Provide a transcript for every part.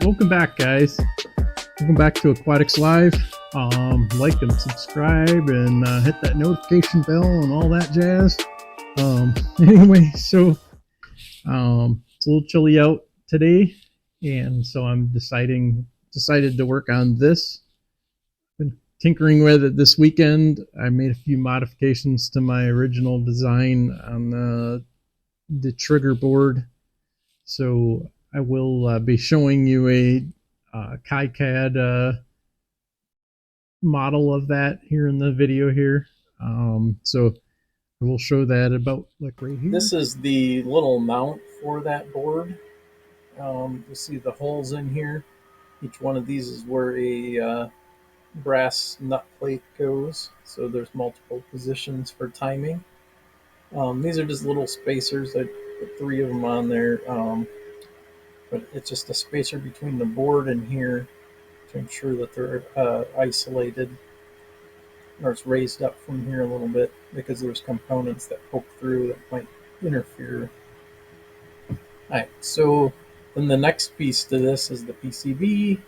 Welcome back, guys. Welcome back to Aquatics Live. Like and subscribe and hit that notification bell and all that jazz. Anyway, so it's a little chilly out today, and so I'm decided to work on this. Been tinkering with it this weekend. I made a few modifications to my original design on the trigger board. So I will be showing you a KiCad model of that here in the video here. So we'll show that about like right here. This is the little mount for that board. You see the holes in here. Each one of these is where a brass nut plate goes. So there's multiple positions for timing. These are just little spacers. I put 3 of them on there. But it's just a spacer between the board and here to ensure that they're isolated, or it's raised up from here a little bit because there's components that poke through that might interfere. Alright, so then the next piece to this is the PCB,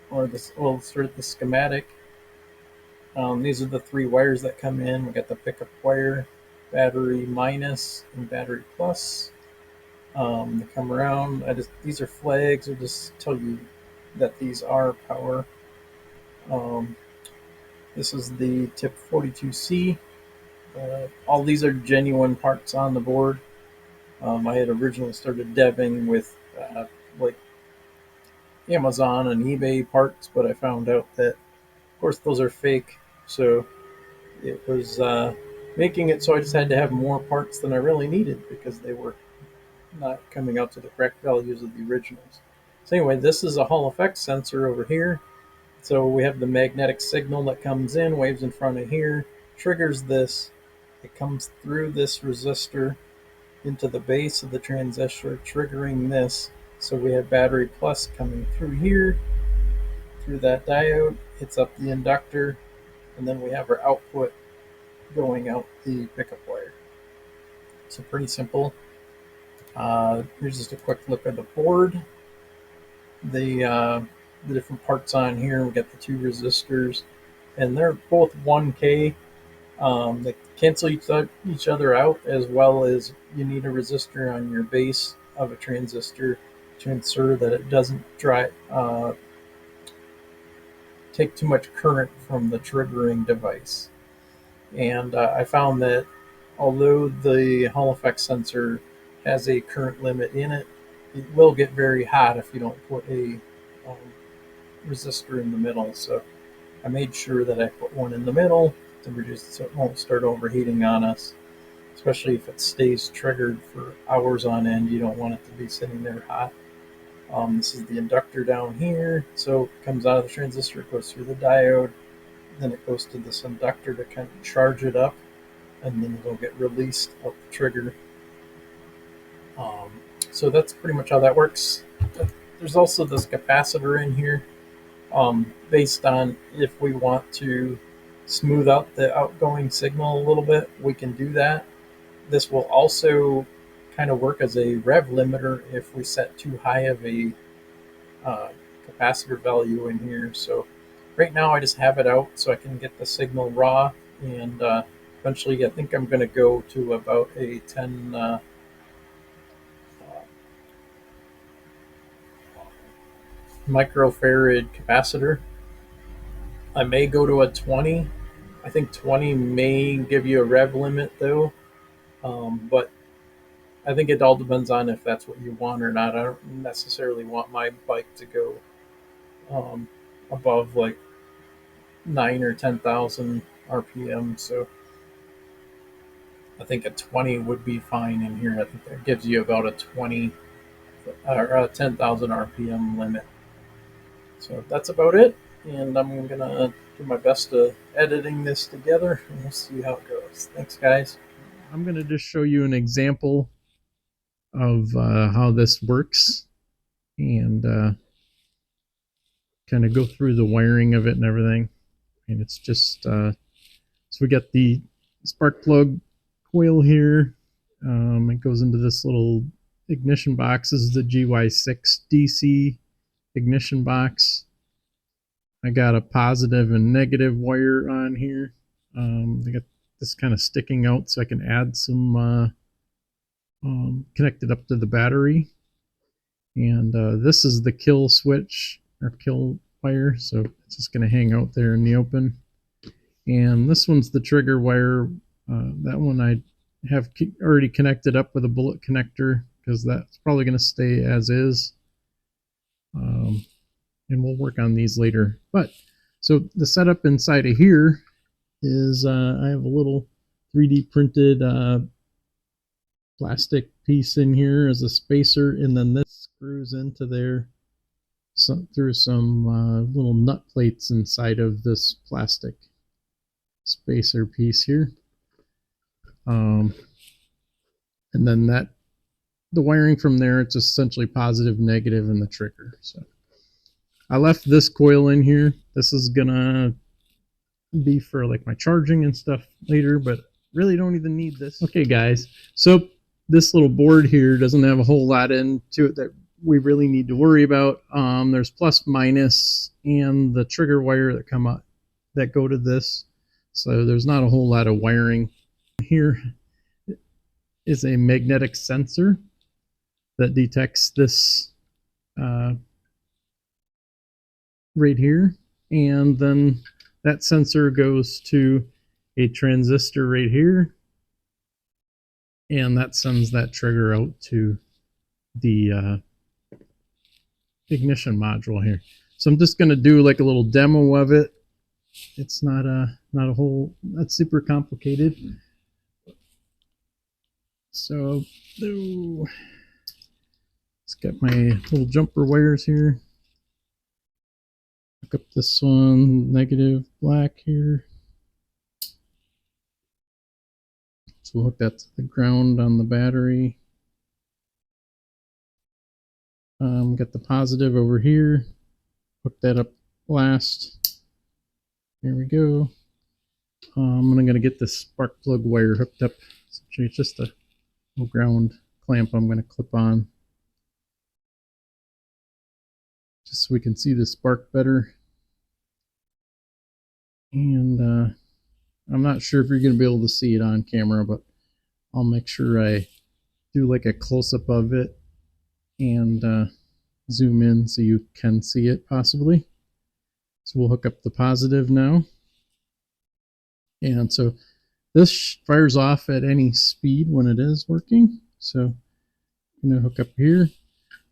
or this, well, sort of the schematic. These are the 3 wires that come in. We got the pickup wire, battery minus, and battery plus. They come around. These are flags. I just tell you that these are power. This is the tip 42C. All these are genuine parts on the board. I had originally started deving with like Amazon and eBay parts, but I found out that, of course, those are fake. So it was making it so I just had to have more parts than I really needed because they were not coming out to the correct values of the originals. So anyway, this is a Hall effect sensor over here. So we have the magnetic signal that comes in, waves in front of here, triggers this. It comes through this resistor into the base of the transistor, triggering this. So we have battery plus coming through here, through that diode, hits up the inductor, and then we have our output going out the pickup wire. So pretty simple. Here's just a quick look at the board. The different parts on here. We got the 2 resistors, and they're both 1K. They cancel each other out, as well as you need a resistor on your base of a transistor to ensure that it doesn't take too much current from the triggering device. And I found that although the Hall effect sensor has a current limit in it, it will get very hot if you don't put a resistor in the middle. So I made sure that I put one in the middle to reduce it so it won't start overheating on us, especially if it stays triggered for hours on end. You don't want it to be sitting there hot. This is the inductor down here. So it comes out of the transistor, it goes through the diode, then it goes to this inductor to kind of charge it up, and then it'll get released out the trigger. So that's pretty much how that works. There's also this capacitor in here, based on if we want to smooth out the outgoing signal a little bit, we can do that. This will also kind of work as a rev limiter if we set too high of a capacitor value in here. So right now I just have it out so I can get the signal raw, and eventually I think I'm going to go to about a 10 microfarad capacitor. I may go to a 20. I think 20 may give you a rev limit though, but I think it all depends on if that's what you want or not. I don't necessarily want my bike to go above like 9 or 10,000 RPM, so I think a 20 would be fine in here. I think that gives you about a 20 or a 10,000 RPM limit. So that's about it, and I'm gonna do my best to editing this together, and we'll see how it goes. Thanks, guys. I'm gonna just show you an example of how this works, and kind of go through the wiring of it and everything. And it's just so we got the spark plug coil here. It goes into this little ignition box. This is the GY6 DC ignition box. I got a positive and negative wire on here. I got this kind of sticking out so I can add some connected up to the battery. And this is the kill switch or kill wire, so it's just going to hang out there in the open. And this one's the trigger wire. That one I have already connected up with a bullet connector because that's probably going to stay as is. And we'll work on these later. But so the setup inside of here is I have a little 3D printed plastic piece in here as a spacer, and then this screws into there through some little nut plates inside of this plastic spacer piece here. And then the wiring from there, it's essentially positive, negative, and the trigger. So I left this coil in here. This is gonna be for like my charging and stuff later, but really don't even need this. Okay guys, so this little board here doesn't have a whole lot into it that we really need to worry about. There's plus, minus, and the trigger wire that come up that go to this. So there's not a whole lot of wiring. Here is a magnetic sensor that detects this right here, and then that sensor goes to a transistor right here, and that sends that trigger out to the ignition module here. So I'm just going to do like a little demo of it. It's not a not super complicated. So let's get my little jumper wires here. Hook up this one, negative black here. So we'll hook that to the ground on the battery. Got the positive over here. Hook that up last. Here we go. I'm going to get this spark plug wire hooked up. It's just a little ground clamp I'm going to clip on, just so we can see the spark better. And I'm not sure if you're going to be able to see it on camera, but I'll make sure I do like a close-up of it and zoom in so you can see it possibly. So we'll hook up the positive now. And so this fires off at any speed when it is working. So I'm going to hook up here.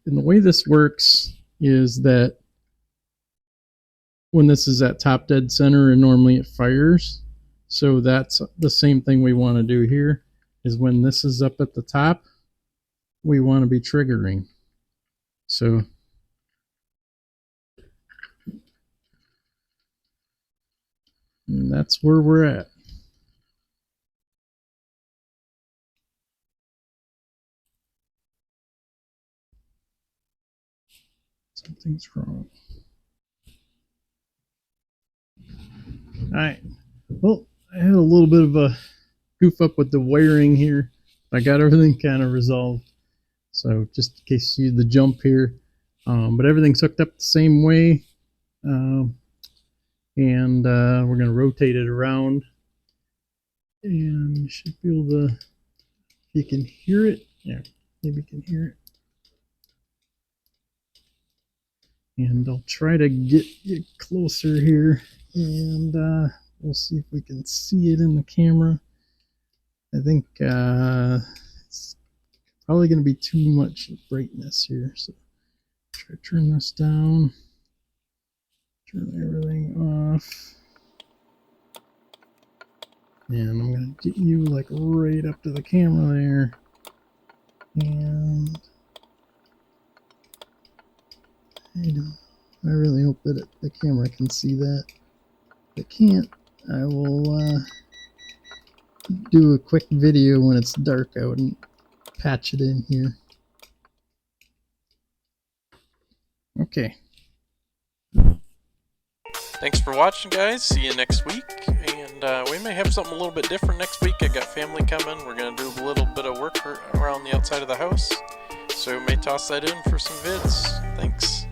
And the way this works is that when this is at top dead center, and normally it fires. So that's the same thing we want to do here, is when this is up at the top, we want to be triggering. So and that's where we're at. Something's wrong. Alright, well, I had a little bit of a goof up with the wiring here. I got everything kind of resolved. So just in case you see the jump here. But everything's hooked up the same way. And we're going to rotate it around. And you should be able to, if you can hear it. Yeah, maybe you can hear it. And I'll try to get you closer here, and we'll see if we can see it in the camera. I think it's probably going to be too much brightness here, so try to turn this down, turn everything off, and I'm going to get you like right up to the camera there, and I really hope that the camera can see that. If it can't, I will do a quick video when it's dark out and patch it in here. Okay. Thanks for watching, guys. See you next week. And we may have something a little bit different next week. I got family coming. We're going to do a little bit of work around the outside of the house. So we may toss that in for some vids. Thanks.